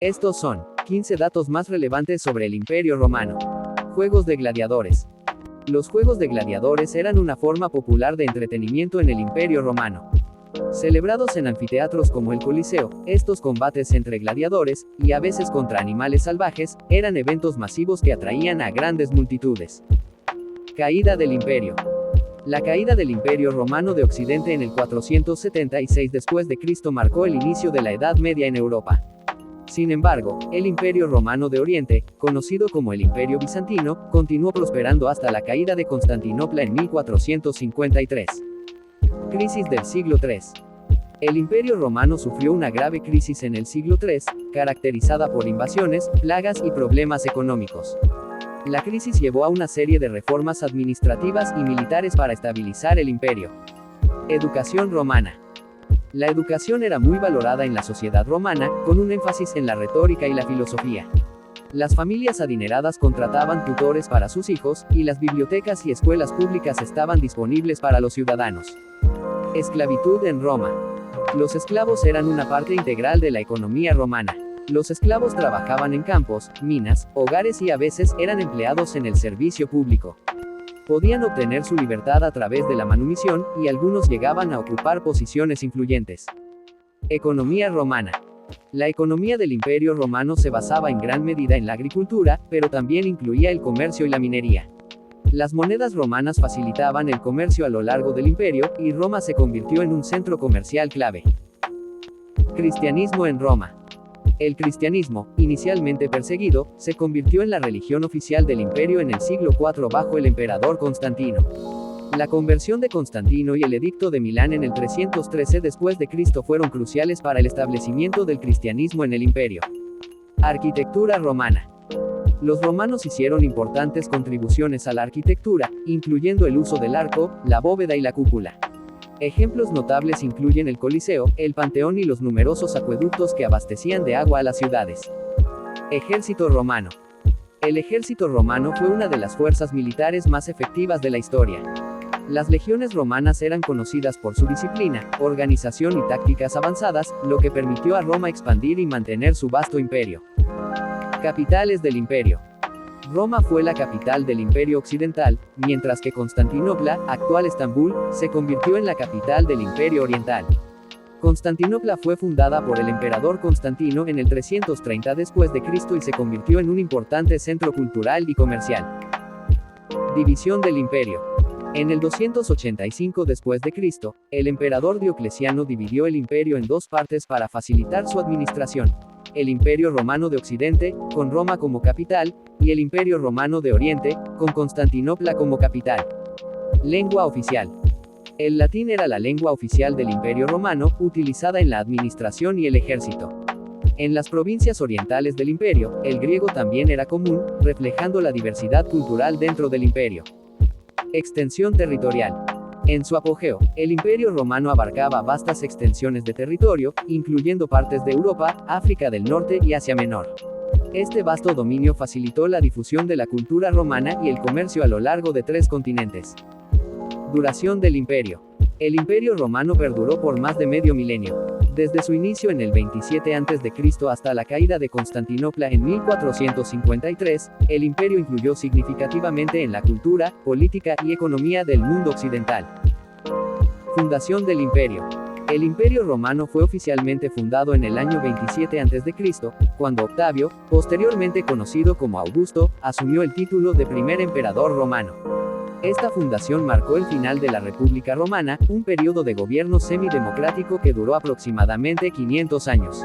Estos son 15 datos más relevantes sobre el Imperio Romano. Juegos de gladiadores. Los juegos de gladiadores eran una forma popular de entretenimiento en el Imperio Romano. Celebrados en anfiteatros como el Coliseo, estos combates entre gladiadores, y a veces contra animales salvajes, eran eventos masivos que atraían a grandes multitudes. Caída del Imperio. La caída del Imperio Romano de Occidente en el 476 después de Cristo marcó el inicio de la Edad Media en Europa. Sin embargo, el Imperio Romano de Oriente, conocido como el Imperio Bizantino, continuó prosperando hasta la caída de Constantinopla en 1453. Crisis del siglo III. El Imperio Romano sufrió una grave crisis en el siglo III, caracterizada por invasiones, plagas y problemas económicos. La crisis llevó a una serie de reformas administrativas y militares para estabilizar el imperio. Educación romana. La educación era muy valorada en la sociedad romana, con un énfasis en la retórica y la filosofía. Las familias adineradas contrataban tutores para sus hijos, y las bibliotecas y escuelas públicas estaban disponibles para los ciudadanos. Esclavitud en Roma. Los esclavos eran una parte integral de la economía romana. Los esclavos trabajaban en campos, minas, hogares y a veces eran empleados en el servicio público. Podían obtener su libertad a través de la manumisión, y algunos llegaban a ocupar posiciones influyentes. Economía romana. La economía del Imperio Romano se basaba en gran medida en la agricultura, pero también incluía el comercio y la minería. Las monedas romanas facilitaban el comercio a lo largo del imperio, y Roma se convirtió en un centro comercial clave. Cristianismo en Roma. El cristianismo, inicialmente perseguido, se convirtió en la religión oficial del imperio en el siglo IV bajo el emperador Constantino. La conversión de Constantino y el Edicto de Milán en el 313 después de Cristo fueron cruciales para el establecimiento del cristianismo en el imperio. Arquitectura romana. Los romanos hicieron importantes contribuciones a la arquitectura, incluyendo el uso del arco, la bóveda y la cúpula. Ejemplos notables incluyen el Coliseo, el Panteón y los numerosos acueductos que abastecían de agua a las ciudades. Ejército romano. El ejército romano fue una de las fuerzas militares más efectivas de la historia. Las legiones romanas eran conocidas por su disciplina, organización y tácticas avanzadas, lo que permitió a Roma expandir y mantener su vasto imperio. Capitales del imperio. Roma fue la capital del Imperio Occidental, mientras que Constantinopla, actual Estambul, se convirtió en la capital del Imperio Oriental. Constantinopla fue fundada por el emperador Constantino en el 330 después de Cristo y se convirtió en un importante centro cultural y comercial. División del imperio. En el 285 después de Cristo, el emperador Diocleciano dividió el imperio en dos partes para facilitar su administración: el Imperio Romano de Occidente, con Roma como capital, y el Imperio Romano de Oriente, con Constantinopla como capital. Lengua oficial. El latín era la lengua oficial del Imperio Romano, utilizada en la administración y el ejército. En las provincias orientales del imperio, el griego también era común, reflejando la diversidad cultural dentro del imperio. Extensión territorial. En su apogeo, el Imperio Romano abarcaba vastas extensiones de territorio, incluyendo partes de Europa, África del Norte y Asia Menor. Este vasto dominio facilitó la difusión de la cultura romana y el comercio a lo largo de 3 continentes. Duración del imperio. El Imperio Romano perduró por más de medio milenio. Desde su inicio en el 27 a.C. hasta la caída de Constantinopla en 1453, el imperio influyó significativamente en la cultura, política y economía del mundo occidental. Fundación del imperio. El Imperio Romano fue oficialmente fundado en el año 27 a.C., cuando Octavio, posteriormente conocido como Augusto, asumió el título de primer emperador romano. Esta fundación marcó el final de la República Romana, un periodo de gobierno semidemocrático que duró aproximadamente 500 años.